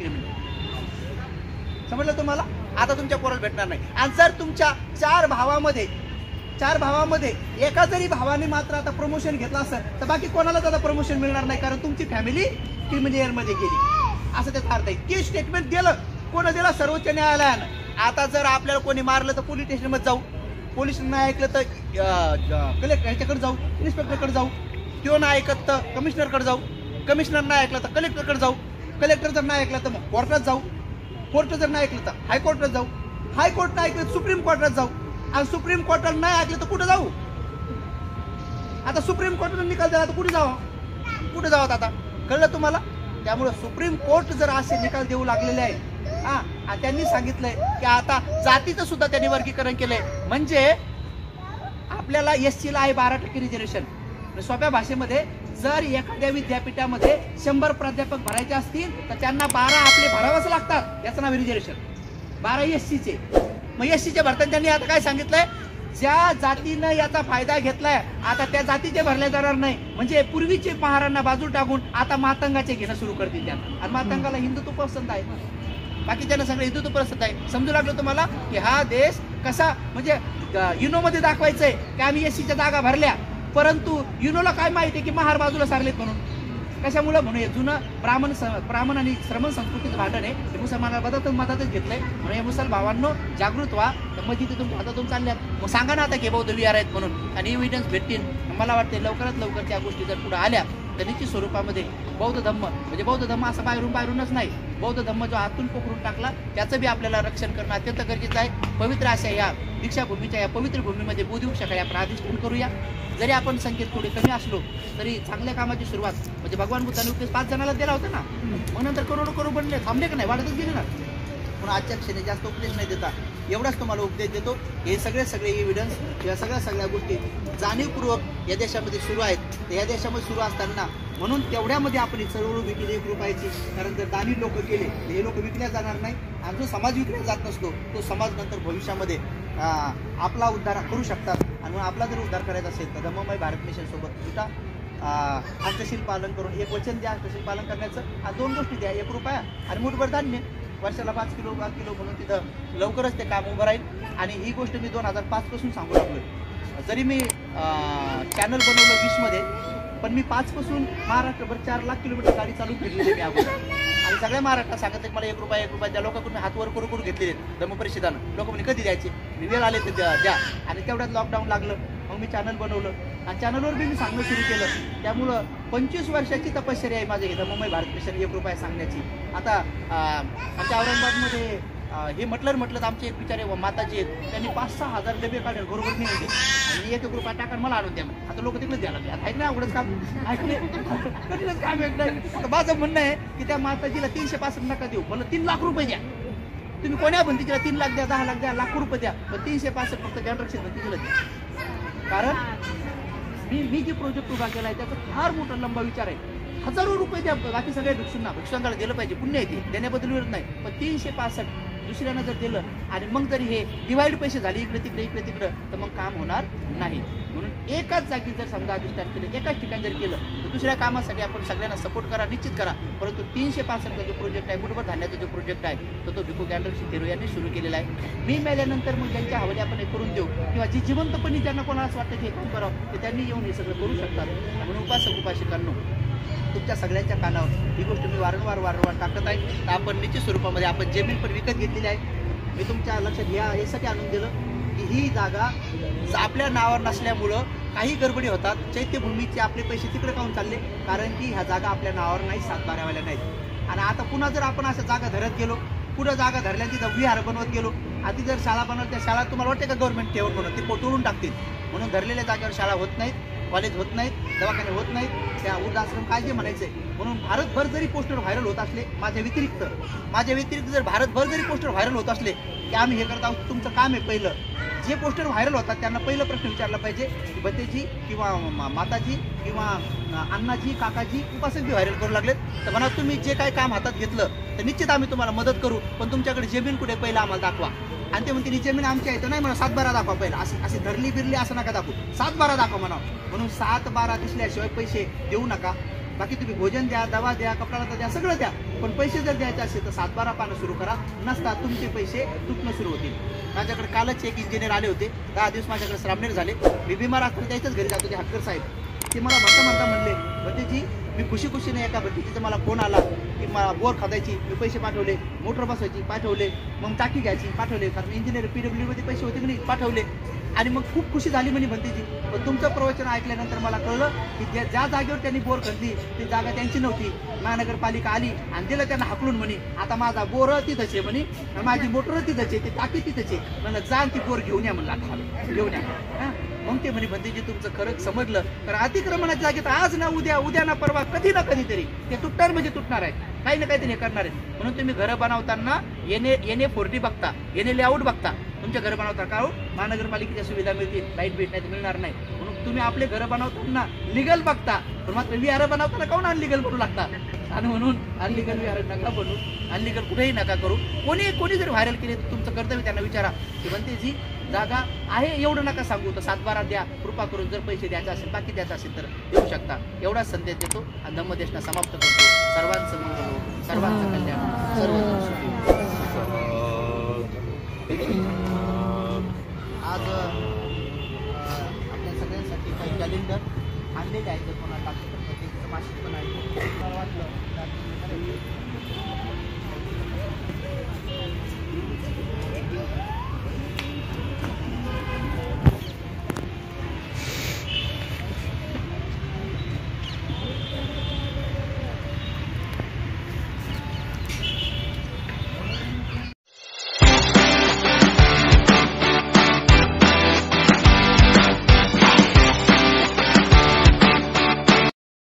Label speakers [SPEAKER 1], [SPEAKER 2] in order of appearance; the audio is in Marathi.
[SPEAKER 1] पेमेंट. समजलं तुम्हाला? आता तुमच्या पोराला भेटणार नाही. आणि जर तुमच्या चार भावामध्ये एका जरी भावाने मात्र आता प्रमोशन घेतलं असेल तर बाकी कोणालाच आता प्रमोशन मिळणार नाही, कारण तुमची फॅमिली क्रिमिनल मध्ये गेली, असं त्याचा अर्थ आहे. की स्टेटमेंट दिलं, कोण दिलं? सर्वोच्च न्यायालयानं. आता जर आपल्याला कोणी मारलं तर पोलीस स्टेशनमध्ये जाऊ, पोलीस नाही ऐकलं तर कलेक्टर ह्याच्याकडे जाऊ, इन्स्पेक्टरकडे जाऊ, तो नाही ऐकत तर कमिशनरकडे जाऊ, कमिशनर नाही ऐकलं तर कलेक्टरकडे जाऊ, कलेक्टर जर नाही ऐकलं तर मग कोर्टात जाऊ, कोर्ट जर नाही ऐकलं तर हायकोर्टात जाऊ, हायकोर्ट नाही ऐकलं तर सुप्रीम कोर्टात जाऊ, आणि सुप्रीम कोर्टात नाही ऐकलं तर कुठं जाऊ? आता सुप्रीम कोर्टाने निकाल दिला तर कुठे जावं आता? कळलं तुम्हाला? त्यामुळे सुप्रीम कोर्ट जर असे निकाल देऊ लागलेले आहे आणि त्यांनी सांगितलंय की आता जातीचं सुद्धा त्यांनी वर्गीकरण केलंय, म्हणजे आपल्याला SC ला आहे 12% रिझर्वेशन. सोप्या भाषेमध्ये जर एखाद्या विद्यापीठामध्ये 100 प्राध्यापक भरायचे असतील तर त्यांना 12 आपले भरावंच लागतात, याचं नाव रिझर्वेशन. 12 SC चे. मग SC चे भरताना त्यांनी आता काय सांगितलंय? ज्या जातीनं याचा फायदा घेतलाय आता त्या जातीचे भरले जाणार नाही, म्हणजे पूर्वीचे पहारांना बाजू टाकून आता मातंगाचे घेणं सुरू करतील त्यांना. आणि मातंगाला हिंदुत्व पसंत आहे, बाकीच्यांना सगळं हिंदुत्व पसंत आहे. समजू लागलं तुम्हाला की हा देश कसा, म्हणजे युनो मध्ये दाखवायचंय की आम्ही SC च्या जागा भरल्या, परंतु युनोला काय माहिती की महार बाजूला सारलेत म्हणून. कशामुळे? म्हणून हे जुनं ब्राह्मण आणि श्रमण संस्कृतीचं भांडण आहे, हे मुसलमानाला मदतच घेतलंय. म्हणून हे मुसल भावांनो जागृत व्हा. मस्जिदी तुमच्या हातातून चालल्यात, मग सांगा ना आता की बौद्ध विहार आहेत म्हणून, आणि एव्हिडन्स भेटतील. मला वाटते लवकरात लवकर त्या गोष्टी जर पुढे आल्या तर निश्चित स्वरूपामध्ये बौद्ध धम्म, म्हणजे बौद्ध धम्म असं बाहेरूनच नाही, बौद्ध धम्म जो आतून पोखरून टाकला त्याचं बी आपल्याला रक्षण करणं अत्यंत गरजेचं आहे. पवित्र अशा या दीक्षाभूमीच्या या पवित्र भूमीमध्ये बुद्धिवृक्षाकडे आपण अधिष्ठान करूया. जरी आपण संख्येत थोडे कमी असलो तरी चांगल्या कामाची सुरुवात, म्हणजे भगवान बुद्धाने उपदेश 5 जणांना दिला होता ना, मग नंतर करोड बनले, थांबले का नाही? वाढतच गेले ना. पण आजच्या क्षणी जास्त उपदेश नाही देता, एवढाच तुम्हाला उपदेश देतो. हे सगळे एव्हिडन्स, या सगळ्या गोष्टी जाणीवपूर्वक या देशामध्ये सुरू आहेत. तर या देशामध्ये सुरू असताना म्हणून तेवढ्यामध्ये आपण ही चळवळ विकली 1 रुपयाची, कारण जर दानी लोक केले तर हे लोक विकल्या जाणार नाही, आणि जो समाज विकल्या जात नसतो तो समाज नंतर भविष्यामध्ये आपला उद्धार करू शकतात. आणि आपला जर उद्धार करायचा असेल तर धम्ममय भारत मिशन सोबत जुटा, अष्टशील पालन करून एक वचन द्या अष्टशील पालन करण्याचं, आणि 2 गोष्टी द्या, 1 रुपया आणि मूठभर धान्य. वर्षाला 5 किलो म्हणून तिथं लवकरच ते काम उभं राहील. आणि ही गोष्ट मी 2005 पासून सांगू लागलोय. जरी मी चॅनल बनवलं 20 मध्ये, पण मी 5 पासून महाराष्ट्रभर 4 लाख किलोमीटर गाडी चालू फिरलेली मी अगोदर, आणि सगळ्या महाराष्ट्रात सांगत मला 1 रुपया त्या लोकांकडून हातवर करू घेतलेले धम्म परिषदानं. लोक म्हणजे कधी द्यायचे, वेळ आले तर द्या. आणि तेवढ्यात लॉकडाऊन लागलं, मग मी चॅनल बनवलं आणि चॅनलवर बी मी सांगणं सुरू केलं. त्यामुळं 25 वर्षाची तपश्चर्या आहे माझे धम्ममय भारत मिशन 1 रुपया सांगण्याची. आता आमच्या औरंगाबादमध्ये हे म्हटलं तर आमचे एक बिचारे माताजी आहेत, त्यांनी 5-6 हजार डबे काढले घरोघर नेले आणि 1 रुपया टाका मला आणून द्या. आता लोक तिकडेच द्यायला लागले. आता ऐक नाही अवघडच काम, कठीणच काम एक नाही. माझं म्हणणं आहे की त्या माताजीला 365 नका देऊ, मला 3 लाख रुपये द्या. तुम्ही कोण्या पण तिला 3 लाख द्या, 10 लाख द्या, लाख रुपये द्या, पण 365 फक्त जनरक्षण तिला द्या. कारण मी जे प्रोजेक्ट उभा केला आहे त्याचा फार मोठा लंबा विचार आहे. हजारो रुपये द्या, बाकी सगळ्या भिक्षुकांना दिलं पाहिजे, पुण्य आहे ते, देण्याबद्दल विरोध नाही, पण 365 दुसऱ्यानं जर दिलं आणि मग जर हे डिवाइड पैसे झाले इकडे तिकडं तर मग काम होणार नाही. म्हणून एकाच जागी जर समजा अधिष्ठान केलं, एकाच ठिकाणी जर केलं तर दुसऱ्या कामासाठी आपण सगळ्यांना सपोर्ट करा, निश्चित करा. परंतु 365 जो प्रोजेक्ट आहे, मुठभर धान्याचा जो प्रोजेक्ट आहे तो भिकू गँडरशी थेरो यांनी सुरू केलेला आहे. मी मेल्यानंतर मग त्यांच्या हवाले आपण हे करून देऊ, किंवा जी जिवंतपणी ज्यांना कोणाला असं वाटतं की हे काम करावं ते त्यांनी येऊन हे सगळं करू शकतात. म्हणून उपासकांनो, तुमच्या सगळ्यांच्या कानावर ही गोष्ट मी वारंवार टाकत आहे. तर आपण निश्चित स्वरूपामध्ये आपण जमीन पण विकत घेतलेली आहे. मी तुमच्या लक्षात यासाठी आणून दिलं की ही जागा आपल्या नावावर नसल्यामुळं काही गडबडी होतात. चैत्यभूमीचे आपले पैसे तिकडे काऊन चालले, कारण की ह्या जागा आपल्या नावावर नाही, 7-12 नाहीत. आणि आता पुन्हा जर आपण अशा जागा धरत गेलो, पुढं जागा धरल्या तिथं विहार बनवत गेलो, आधी जर शाळा बनवत त्या शाळा तुम्हाला वाटते का गव्हर्नमेंट ठेवून म्हणून ते तोडून टाकतील. म्हणून धरलेल्या जागेवर शाळा होत नाहीत, कॉलेज होत नाहीत, दवाखाने होत नाहीत, त्या वृद्धाश्रम काय जे म्हणायचंय. म्हणून भारतभर जरी पोस्टर व्हायरल होत असले, माझ्या व्यतिरिक्त जर भारतभर जरी पोस्टर व्हायरल होत असले की आम्ही हे करत आहोत, तुमचं काम आहे पहिलं जे पोस्टर व्हायरल होतात त्यांना पहिलं प्रश्न विचारला पाहिजे की बतेजी किंवा माताजी किंवा अण्णाजी काकाजी उपासक बी व्हायरल करू लागलेत तर म्हणा तुम्ही जे काही काम हातात घेतलं तर निश्चित आम्ही तुम्हाला मदत करू, पण तुमच्याकडे जमीन कुठे पहिला आम्हाला दाखवा. आणि ते म्हणते ही जमीन आमची आहे तर नाही म्हणा 7-12 दाखवा पहिला, अशी धरली बिरली असं नका दाखवू, 7-12 दाखवा म्हणा. म्हणून 7-12 दिसल्याशिवाय पैसे देऊ नका. बाकी तुम्ही भोजन द्या, दवा द्या, कपडा लत्ता द्या, सगळं द्या, पण पैसे जर द्यायचे असेल तर 7-12 पानं सुरू करा, नसता तुमचे पैसे तुटणं सुरू होतील. माझ्याकडे कालच एक इंजिनियर आले होते, 10 दिवस माझ्याकडे श्रामणेर झाले. मी बिमार असताना त्याच्याच घरी जातो, ते हटकर साहेब. ते मला म्हणता म्हणले, भंतेजी मी खुशीने एका भंतेजीचा मला फोन आला की मला बोर खादायची, मी पैसे पाठवले, मोटर बसवायची पाठवले, मग टाकी घ्यायची पाठवले, कारण इंजिनियर PWD मध्ये पैसे होते की नाही पाठवले, आणि मग खूप खुशी झाली म्हणे भंतेजी. पण तुमचं प्रवचन ऐकल्यानंतर मला कळलं की ज्या जागेवर त्यांनी बोर खणली ती जागा त्यांची नव्हती, महानगरपालिका आली आणि दिलं त्यांना हाकलून म्हणे, आता माझा बोर तिथंच आहे म्हणे, माझी मोटर तिथंच आहे, ती टाकी तिथंच आहे, म्हणलं जा ती बोर घेऊन या म्हणलं, आता घेऊन या. मग ते म्हणे भंतेजी तुमचं खरं समजलं, तर अतिक्रमणाच्या जागेत आज ना उद्या ना परवा कधी ना कधीतरी ते तुटणार म्हणजे तुटणार आहे, काही ना काहीतरी हे करणार आहे. म्हणून तुम्ही घरं बनवताना येणे 4D बघता, येणे लेआउट बघता, तुमच्या घरं बनवता का हो, महानगरपालिकेच्या सुविधा मिळतील, लाईट बीट नाही मिळणार नाही, म्हणून तुम्ही आपले घरं बनवताना लिगल बघता, पण मात्र विहार बनवताना काऊन अनलिगल करू लागता. आणि म्हणून अनलिगल विहार नका बनवू, अनलिगल कुठेही नका करू. कोणी जर व्हायरल केले तर तुमचं कर्तव्य त्यांना विचारा की भंतेजी जागा आहे एवढं नका सांगू, तर 7-12 द्या, कृपा करून जर पैसे द्यायचे असेल, बाकी द्यायचं असेल तर देऊ शकता. एवढा संदेश देतो आणि धम्मदेशना समाप्त करतो. सर्वांचं मंगल हो, सर्वांचं कल्याण, सर्वजण सुखी हो. आज आपल्या सगळ्यांसाठी काही कॅलेंडर आणलेले आहेत, जर कोणाला टाकले तर मासिक पण आहे.